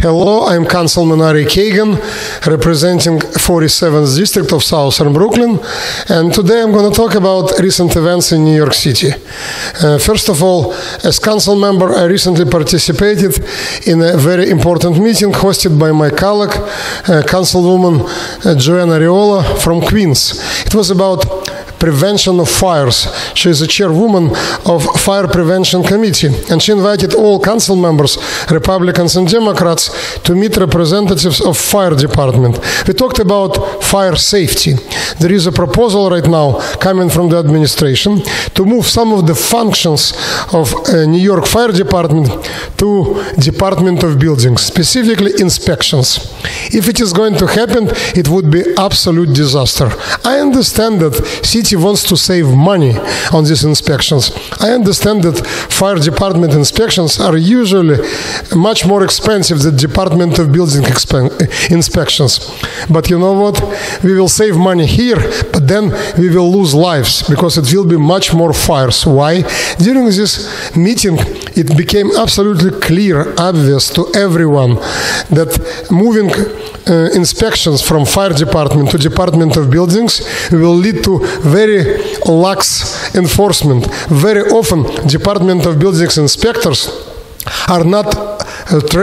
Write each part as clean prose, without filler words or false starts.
Hello, I'm Councilman Kaghan, representing 47th District of Southern Brooklyn, and today I'm going to talk about recent events in New York City. First of all, as council member, I recently participated in a very important meeting hosted by my colleague, Councilwoman Joanne Areola from Queens. It was about prevention of fires. She is the chairwoman of Fire Prevention Committee, and she invited all council members, Republicans and Democrats, to meet representatives of fire department. We talked about fire safety. There is a proposal right now coming from the administration to move some of the functions of New York Fire Department to Department of Buildings, specifically inspections. If it is going to happen, it would be absolute disaster. I understand that city wants to save money on these inspections. I understand that fire department inspections are usually much more expensive than Department of Building inspections. But you know what? We will save money here, but then we will lose lives because it will be much more fires. Why? During this meeting, it became absolutely clear, obvious to everyone that moving inspections from fire department to Department of Buildings will lead to very lax enforcement. Very often, Department of Buildings inspectors are not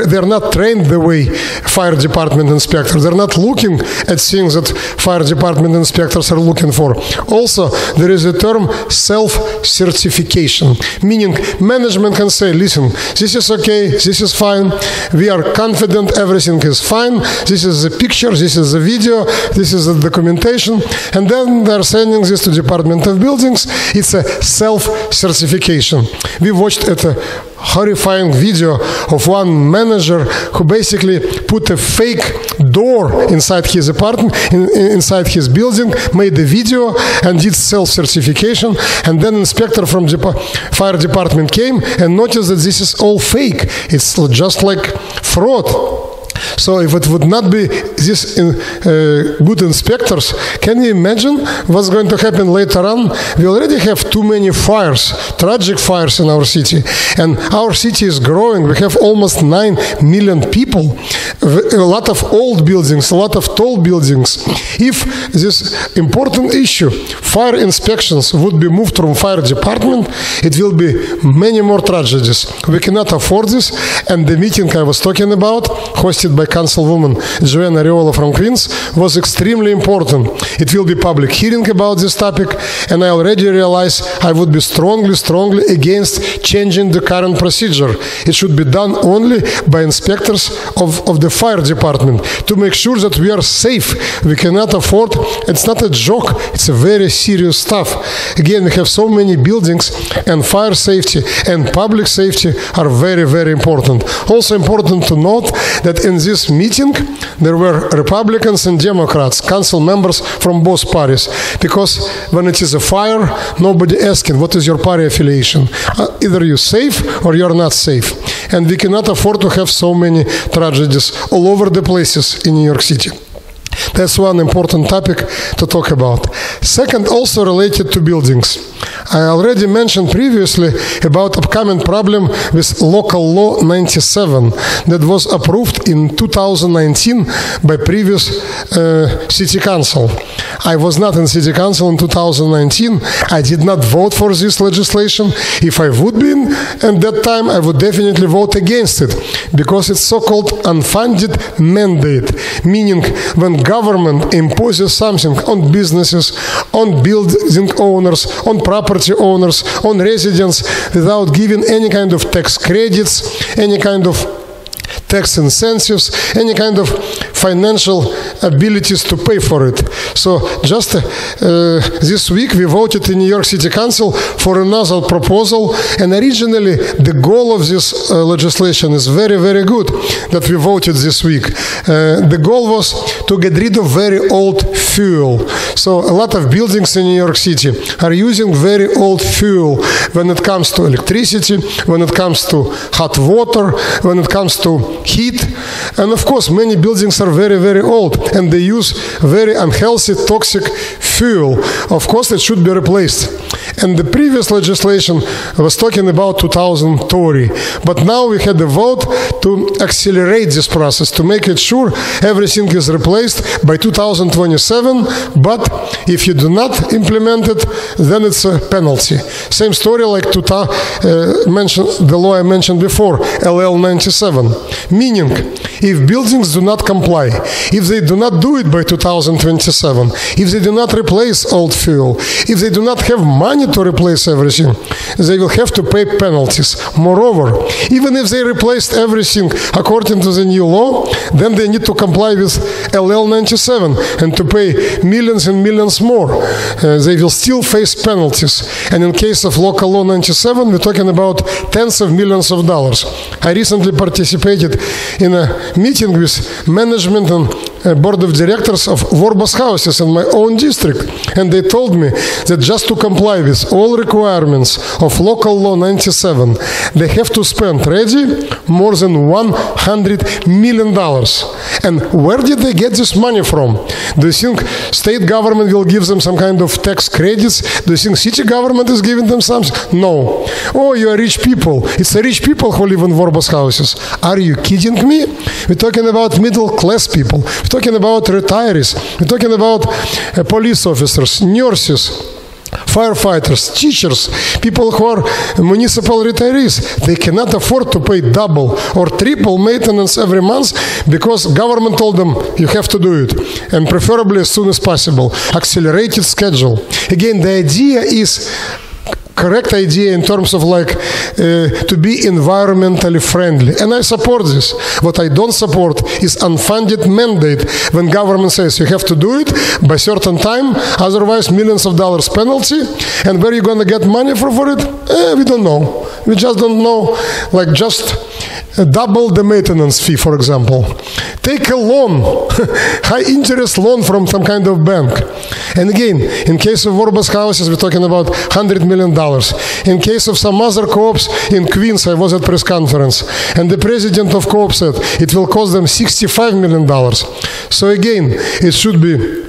they're not trained the way fire department inspectors. They're not looking at things that fire department inspectors are looking for. Also, there is a term self-certification, meaning management can say, listen, this is okay, this is fine, we are confident everything is fine, this is the picture, this is the video, this is the documentation, and then they're sending this to Department of Buildings. It's a self-certification. We watched a horrifying video of one manager who basically put a fake door inside his apartment, inside his building, made a video and did self-certification, and then inspector from fire department came and noticed that this is all fake. It's just like fraud. So if it would not be these good inspectors, can you imagine what's going to happen later on? We already have too many fires, tragic fires in our city. And our city is growing. We have almost 9 million people, a lot of old buildings, a lot of tall buildings. If this important issue, fire inspections, would be moved from fire department, it will be many more tragedies. We cannot afford this. And the meeting I was talking about, hosted by Councilwoman Joanne Areola from Queens, was extremely important. It will be public hearing about this topic, and I already realize I would be strongly against changing the current procedure. It should be done only by inspectors of the fire department to make sure that we are safe. We cannot afford, it's not a joke, it's a very serious stuff. Again, we have so many buildings, and fire safety and public safety are very important. Also important to note that in this meeting there were Republicans and Democrats, council members from both parties, because when it is a fire, nobody asking what is your party affiliation. Either you're safe or you're not safe. And we cannot afford to have so many tragedies all over the places in New York City. That's one important topic to talk about. Second, also related to buildings. I already mentioned previously about upcoming problem with Local Law 97 that was approved in 2019 by previous City Council. I was not in City Council in 2019. I did not vote for this legislation. If I would be in at that time, I would definitely vote against it, because it's so-called unfunded mandate, meaning when government imposes something on businesses, on building owners, on property owners, on residents, without giving any kind of tax credits, any kind of tax incentives, any kind of financial abilities to pay for it. So just this week we voted in New York City Council for another proposal, and originally the goal of this legislation is very good that we voted this week. The goal was to get rid of very old fuel. So a lot of buildings in New York City are using very old fuel when it comes to electricity, when it comes to hot water, when it comes to heat. And of course, many buildings are very old, and they use very unhealthy, toxic fuel. Of course, it should be replaced. And the previous legislation was talking about 2030. But now we had a vote to accelerate this process, to make it sure everything is replaced by 2027. But if you do not implement it, then it's a penalty. Same story like the law I mentioned before, LL 97. Meaning, if buildings do not comply, if they do not do it by 2027, if they do not replace old fuel, if they do not have money to replace everything, they will have to pay penalties. Moreover, even if they replaced everything according to the new law, then they need to comply with LL 97 and to pay millions and millions more. They will still face penalties. And in case of local law 97, we're talking about tens of millions of dollars. I recently participated in a meeting with management and board of directors of Vorbas houses in my own district, and they told me that just to comply with all requirements of local law 97, they have to spend ready more than $100 million. And where did they get this money from? Do you think state government will give them some kind of tax credits? Do you think city government is giving them something? No. Oh, you are rich people. It's the rich people who live in Vorbas houses. Are you kidding me? We're talking about middle class people. We're talking about retirees. We're talking about police officers, nurses, firefighters, teachers, people who are municipal retirees. They cannot afford to pay double or triple maintenance every month because government told them you have to do it, and preferably as soon as possible. Accelerated schedule. Again, the idea is correct idea in terms of to be environmentally friendly. And I support this. What I don't support is unfunded mandate when government says you have to do it by certain time, otherwise millions of dollars penalty. And where are you going to get money for it? We don't know. We just don't know. Just double the maintenance fee, for example. Take a loan, high interest loan from some kind of bank. And again, in case of Vorbas houses, we're talking about $100 million. In case of some other co-ops in Queens, I was at press conference, and the president of co-op said it will cost them $65 million. So again, it should be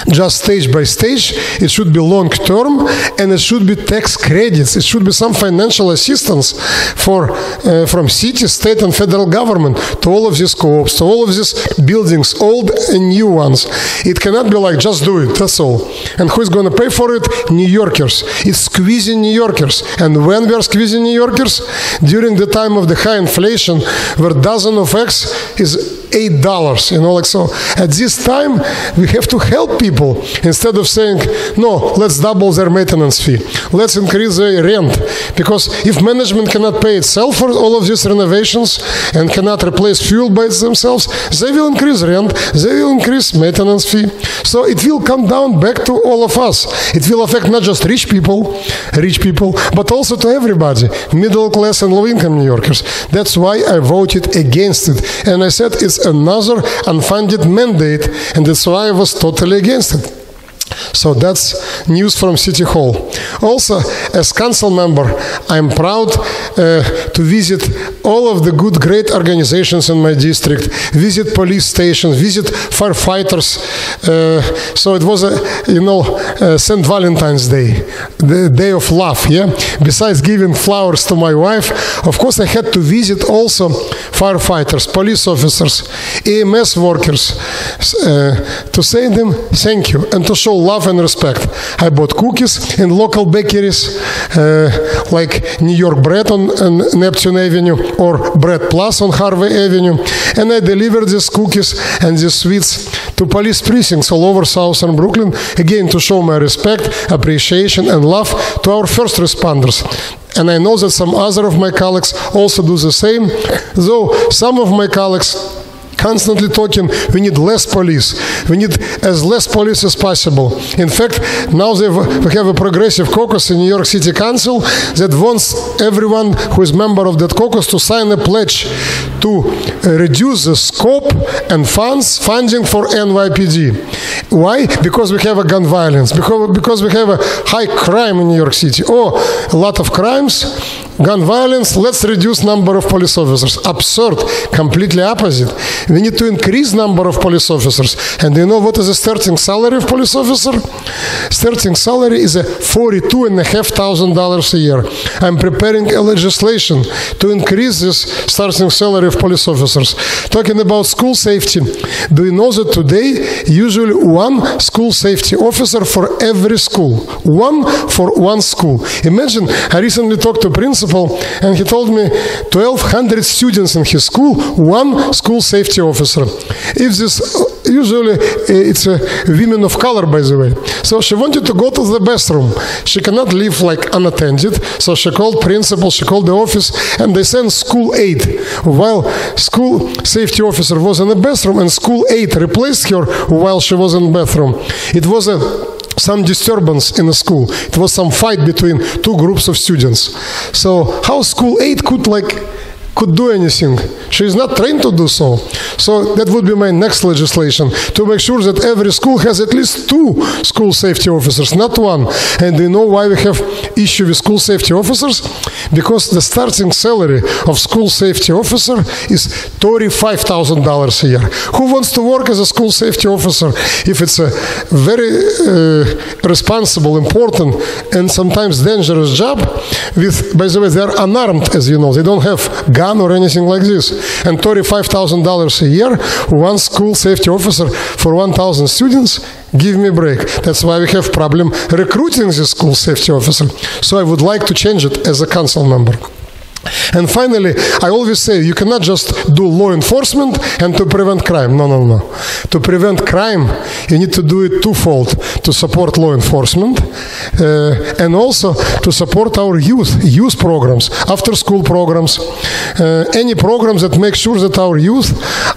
just stage by stage, it should be long term, and it should be tax credits. It should be some financial assistance from city, state, and federal government to all of these co-ops, to all of these buildings, old and new ones. It cannot be just do it, that's all. And who is going to pay for it? New Yorkers. It's squeezing New Yorkers. And when we are squeezing New Yorkers? During the time of the high inflation, where a dozen of eggs is $8, so at this time we have to help people instead of saying no, let's double their maintenance fee, let's increase their rent, because if management cannot pay itself for all of these renovations and cannot replace fuel by themselves, they will increase rent, they will increase maintenance fee. So it will come down back to all of us. It will affect not just rich people, but also to everybody, middle class and low income New Yorkers. That's why I voted against it, and I said it's another unfunded mandate, and that's why I was totally against it. So that's news from City Hall. Also, as council member, I'm proud to visit all of the good, great organizations in my district, visit police stations, visit firefighters. So it was St. Valentine's Day, the day of love, yeah? Besides giving flowers to my wife, of course I had to visit also firefighters, police officers, EMS workers, to say them thank you and to show love and respect. I bought cookies in local bakeries like New York Bread on Neptune Avenue or Bread Plus on Harvey Avenue, and I delivered these cookies and these sweets to police precincts all over southern Brooklyn, again to show my respect, appreciation and love to our first responders. And I know that some other of my colleagues also do the same, though some of my colleagues constantly talking, we need less police. We need as less police as possible. In fact, now we have a progressive caucus in New York City Council that wants everyone who is member of that caucus to sign a pledge to reduce the scope and funding for NYPD. Why? Because we have a gun violence, because we have a high crime in New York City. A lot of crimes, gun violence, let's reduce number of police officers. Absurd, completely opposite. We need to increase number of police officers. And do you know what is the starting salary of police officer? Starting salary is $42,500 a year. I'm preparing a legislation to increase this starting salary of police officers. Talking about school safety, do you know that today usually one school safety officer for every school? One for one school. Imagine, I recently talked to a principal and he told me 1,200 students in his school, one school safety officer. If this, usually it's women of color, by the way. So she wanted to go to the bathroom. She cannot leave like unattended. So she called principal, she called the office, and they sent school aide. While school safety officer was in the bathroom and school aide replaced her while she was in the bathroom. It was some disturbance in the school. It was some fight between two groups of students. So how school aide could do anything? She is not trained to do so. So that would be my next legislation, to make sure that every school has at least 2 school safety officers, not 1. And do you know why we have issue with school safety officers? Because the starting salary of school safety officer is $35,000 a year. Who wants to work as a school safety officer if it's a very responsible, important, and sometimes dangerous job? With, by the way, they are unarmed, as you know. They don't have gun or anything like this. And $35,000 a year, one school safety officer for 1,000 students, give me a break. That's why we have problem recruiting this school safety officer. So I would like to change it as a council member. And finally, I always say you cannot just do law enforcement and to prevent crime. No, no, no. To prevent crime, you need to do it twofold. To support law enforcement and also to support our youth programs, after-school programs, any programs that make sure that our youth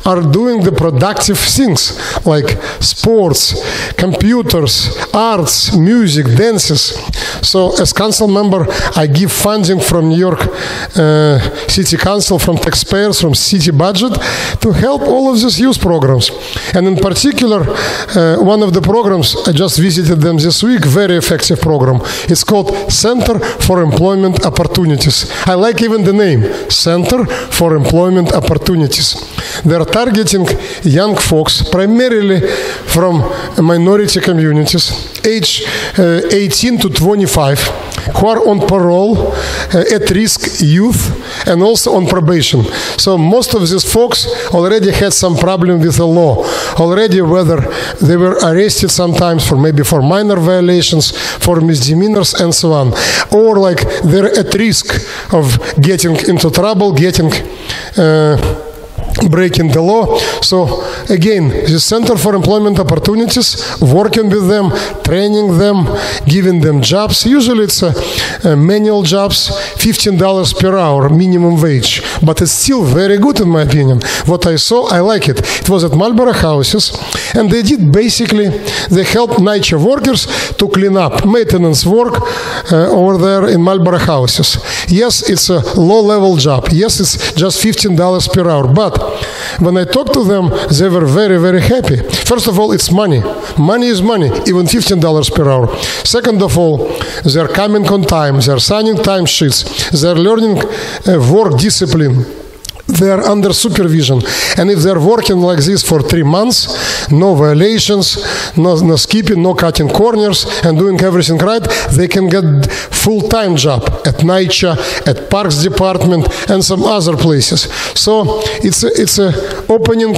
are doing the productive things like sports, computers, arts, music, dances. So as council member, I give funding from New York City Council, from taxpayers, from city budget to help all of these youth programs. And in particular, one of the programs, I just visited them this week, very effective program. It's called Center for Employment Opportunities. I like even the name, Center for Employment Opportunities. They're targeting young folks, primarily from minority communities, age 18 to 25, who are on parole, at-risk youth, and also on probation. So most of these folks already had some problem with the law already, whether they were arrested sometimes for maybe for minor violations, for misdemeanors, and so on, or like they're at risk of getting into trouble, breaking the law. So again, the Center for Employment Opportunities, working with them, training them, giving them jobs. Usually it's manual jobs, $15 per hour minimum wage, but it's still very good in my opinion. What I saw, I like it. It was at Marlboro houses, and they did basically, they helped night shift workers to clean up, maintenance work over there in Marlboro houses. Yes, it's a low-level job. Yes, it's just $15 per hour, but when I talked to them, they were very, very happy. First of all, it's money. Money is money, even $15 per hour. Second of all, they're coming on time. They're signing timesheets. They're learning work discipline. They are under supervision. And if they're working like this for 3 months, no violations, no skipping, no cutting corners, and doing everything right, they can get full-time job at NYCHA, at Parks Department, and some other places. So it's opening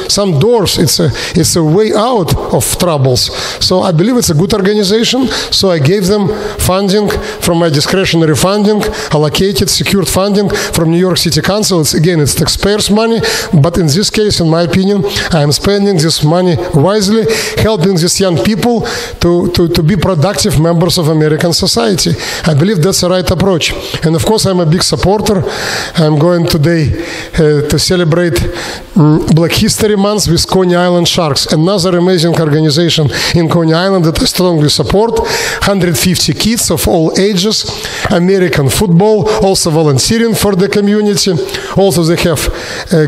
some doors. It's a way out of troubles. So I believe it's a good organization. So I gave them funding from my discretionary funding, allocated, secured funding from New York City Council. Again, it's taxpayers' money, but in this case, in my opinion, I am spending this money wisely, helping these young people to be productive members of American society. I believe that's the right approach. And of course, I'm a big supporter. I'm going today to celebrate Black History Month with Coney Island Sharks, another amazing organization in Coney Island that I strongly support. 150 kids of all ages, American football, also volunteering for the community. Also they have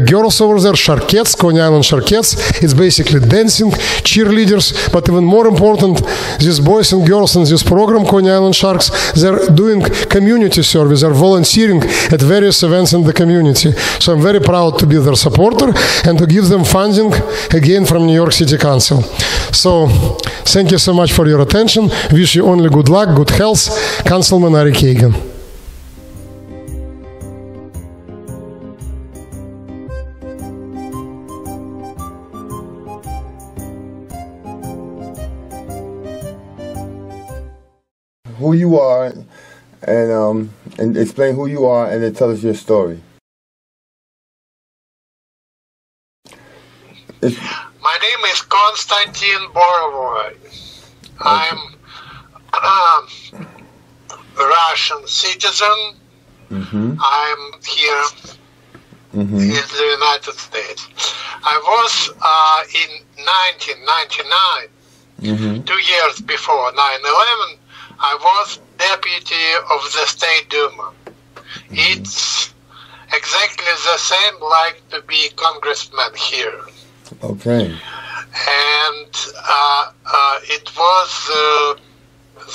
girls over there, Sharkettes, Coney Island Sharkettes. It's basically dancing, cheerleaders, but even more important, these boys and girls in this program, Coney Island Sharks, they're doing community service, they're volunteering at various events in the community. So I'm very proud to be their supporter and to give them funding again from New York City Council. So thank you so much for your attention. Wish you only good luck, good health. Councilman Ari Kagan. Who you are, and explain who you are, and then tell us your story. My name is Konstantin Borovoi. I'm a Russian citizen. I'm here in the United States. I was in 1999, 2 years before 9/11, I was deputy of the State Duma. It's exactly the same like to be congressman here. Okay. And it was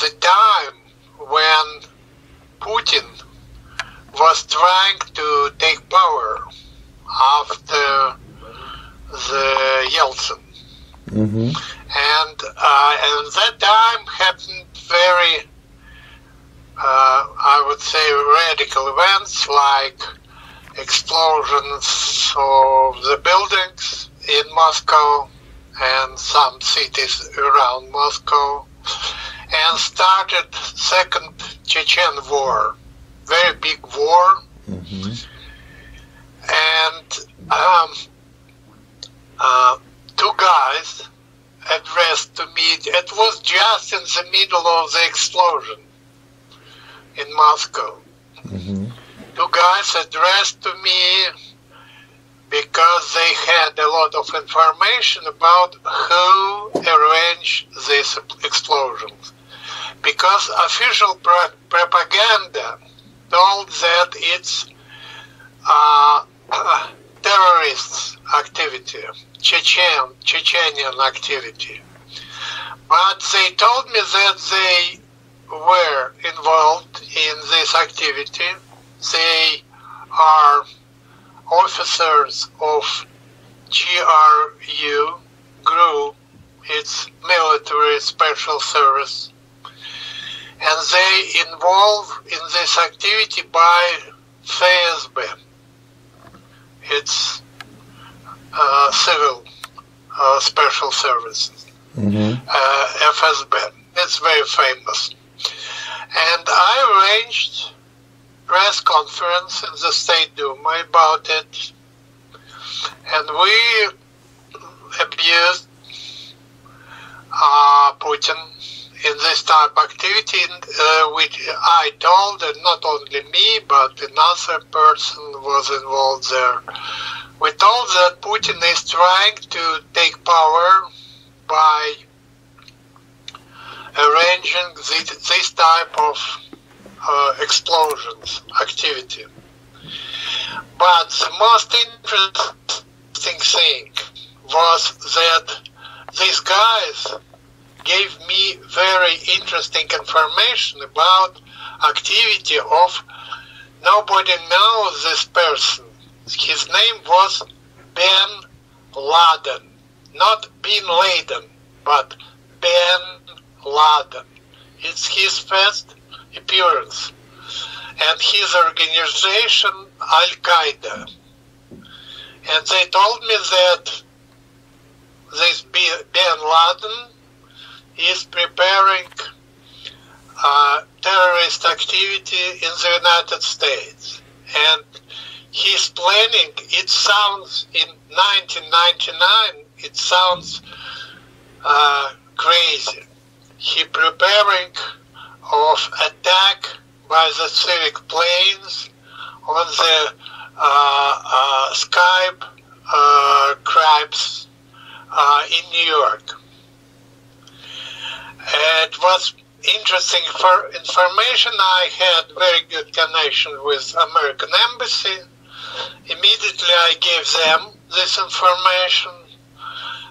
the time when Putin was trying to take power after the Yeltsin. And that time happened very, I would say, radical events like explosions of the buildings in Moscow and some cities around Moscow, and started Second Chechen War, very big war. And two guys addressed to me, it was just in the middle of the explosion in Moscow. Two guys addressed to me because they had a lot of information about who arranged these explosions. Because official propaganda told that it's terrorist activity, Chechenian activity. But they told me that they were involved in this activity. They are officers of GRU, it's military special service, and they involve in this activity by FSB. It's civil special services, FSB. It's very famous. And I arranged press conference in the State Duma about it, and we abused Putin in this type of activity, which I told, and not only me, but another person was involved there. We told that Putin is trying to take power by arranging this type of explosions activity. But the most interesting thing was that these guys gave me very interesting information about activity of, nobody knows this person. His name was Ben Laden, not Bin Laden, but Ben Laden. It's his first appearance, and his organization Al-Qaeda. And they told me that this Ben Laden is preparing terrorist activity in the United States, and he's planning, it sounds, in 1999, it sounds crazy. He preparing of attack by the civic planes on the Skype crimes in New York. It was interesting for information. I had very good connection with American Embassy. Immediately I gave them this information,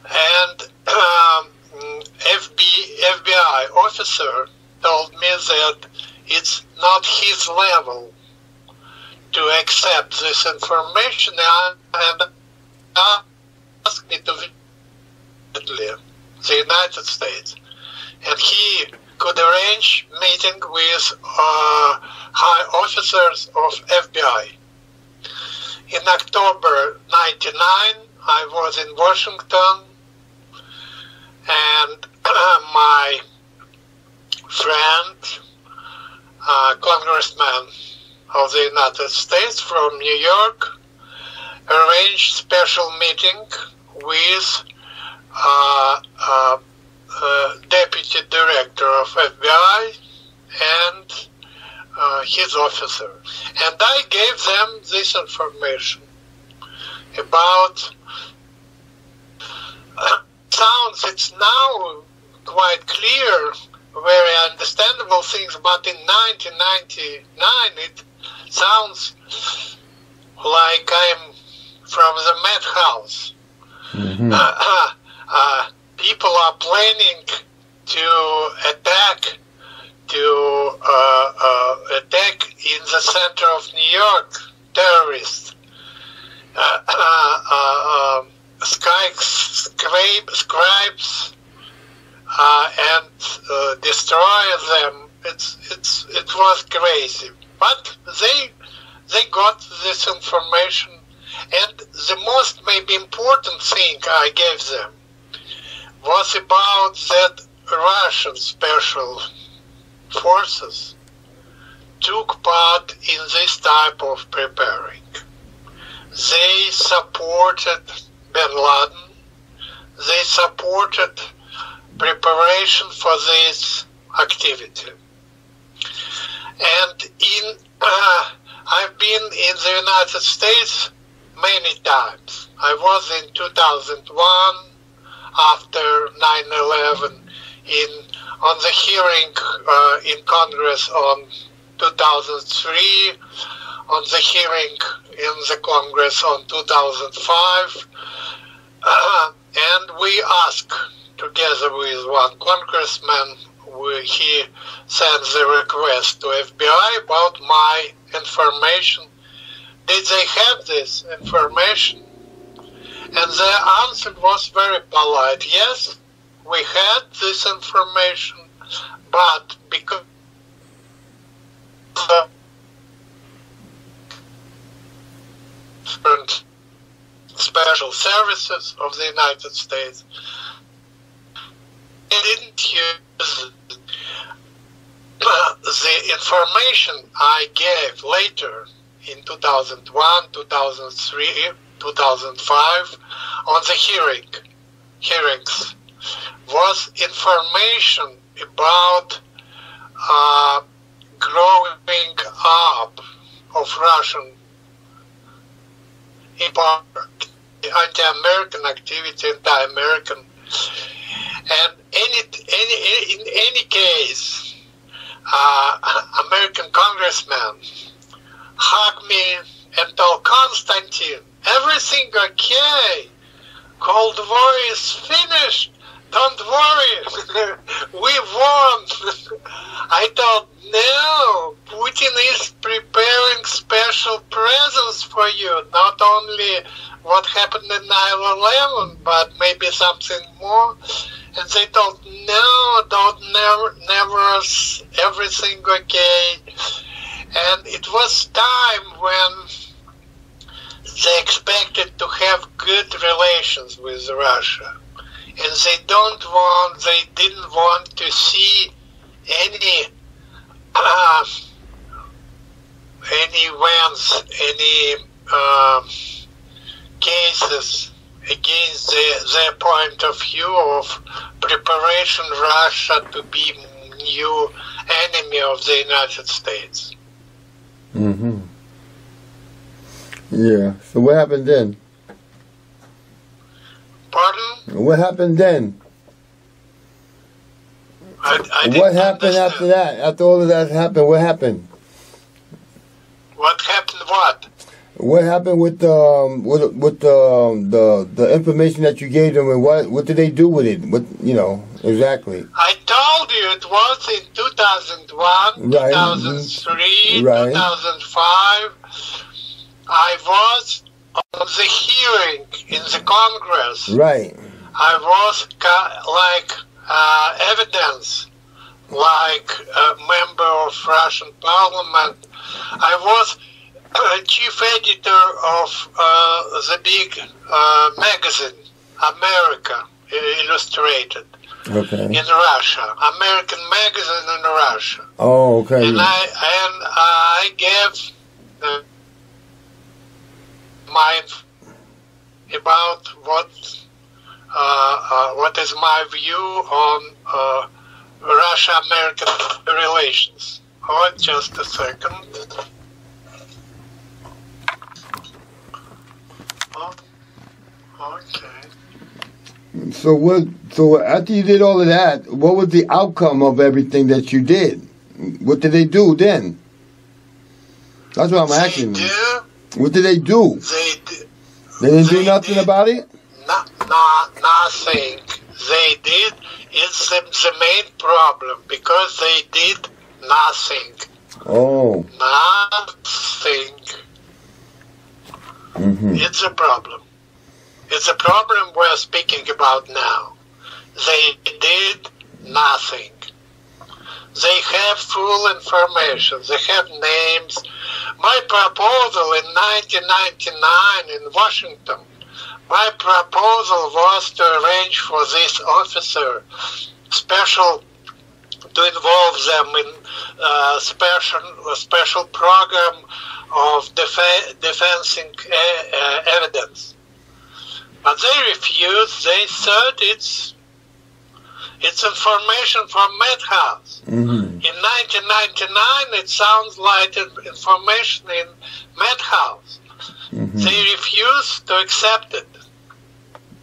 and FBI officer told me that it's not his level to accept this information, and asked me to visit the United States. And he could arrange meeting with high officers of FBI. In October '99, I was in Washington, and my friend, congressman of the United States from New York, arranged special meeting with deputy director of FBI and his officer. And I gave them this information about sounds. It's now quite clear, very understandable things, but in 1999 it sounds like I'm from the madhouse. Mm-hmm. People are planning to attack in the center of New York, terrorists. Scribes and destroy them. It was crazy, but they got this information, and the most maybe important thing I gave them was about that Russian special forces took part in this type of preparing. They supported Bin Laden. They supported preparation for this activity. And I've been in the United States many times. I was in 2001 after 9/11, on the hearing in Congress on 2003, on the hearing in the Congress on 2005, and we asked, together with one congressman, he sent the request to FBI about my information. Did they have this information? And their answer was very polite. Yes, we had this information, but because of different special services of the United States, they didn't use the information I gave later in 2001, 2003, 2005 on the hearings was information about growing up of Russian anti-American activity, anti-American, and in any case, American congressman hugged me and told Konstantin, everything okay, Cold War is finished, don't worry, we won. I thought, no, Putin is preparing special presents for you, not only what happened in 9/11, but maybe something more. And they told, no, don't never, everything okay. And it was time when they expected to have good relations with Russia. And they didn't want to see any events, any cases against their point of view of preparation Russia to be new enemy of the United States. Mm-hmm. Yeah. So what happened then? What happened then? What happened after that? After all of that happened, what happened? What happened? What? What happened with the information that you gave them, and what did they do with it? What exactly? I told you it was in 2001, right. 2003, right. 2005. I was on the hearing in the Congress. Right. I was evidence, like a member of Russian Parliament. I was chief editor of the big magazine, America Illustrated, in Russia. American magazine in Russia. Oh, okay. And I gave my about what is my view on Russia-American relations. Oh, just a second. Okay. So after you did all of that, what was the outcome of everything that you did? What did they do then? That's what I'm asking. What did they do? They didn't do nothing about it? Nothing. They did. It's the main problem, because they did nothing. Oh. Nothing. Mm-hmm. It's a problem. It's a problem we're speaking about now. They did nothing. They have full information. They have names. My proposal in 1999 in Washington, my proposal was to arrange for this officer to involve them in a special program of defending evidence. But they refused. They said it's information from Madhouse. Mm-hmm. In 1999, it sounds like information in Madhouse. Mm-hmm. They refused to accept it.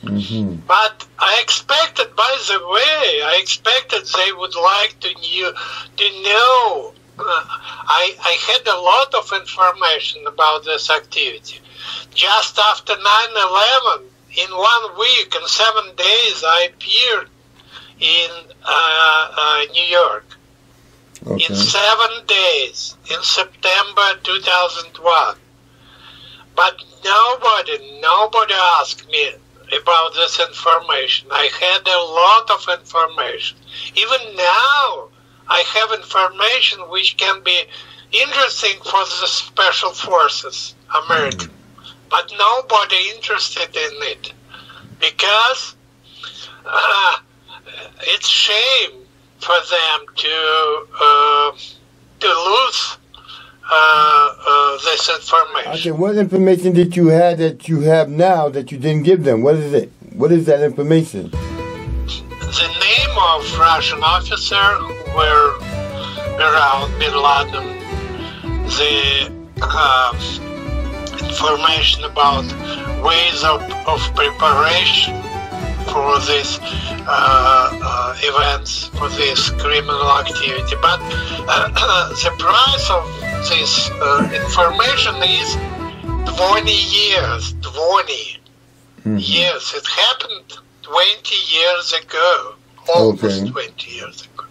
Mm-hmm. But I expected, by the way, they would like to know. I had a lot of information about this activity. Just after 9/11, in 1 week and 7 days, I appeared in New York. Okay. In 7 days, in September 2001. But nobody asked me about this information. I had a lot of information. Even now, I have information which can be interesting for the special forces, American. But nobody interested in it, because it's shame for them to lose this information. Okay, what information did you have that you have now that you didn't give them? What is it? What is that information? The name of Russian officer who were around Bin Laden, the information about ways of preparation for these events, for this criminal activity. But the price of this information is 20 years. 20 years. It happened 20 years ago. Almost 20 years ago.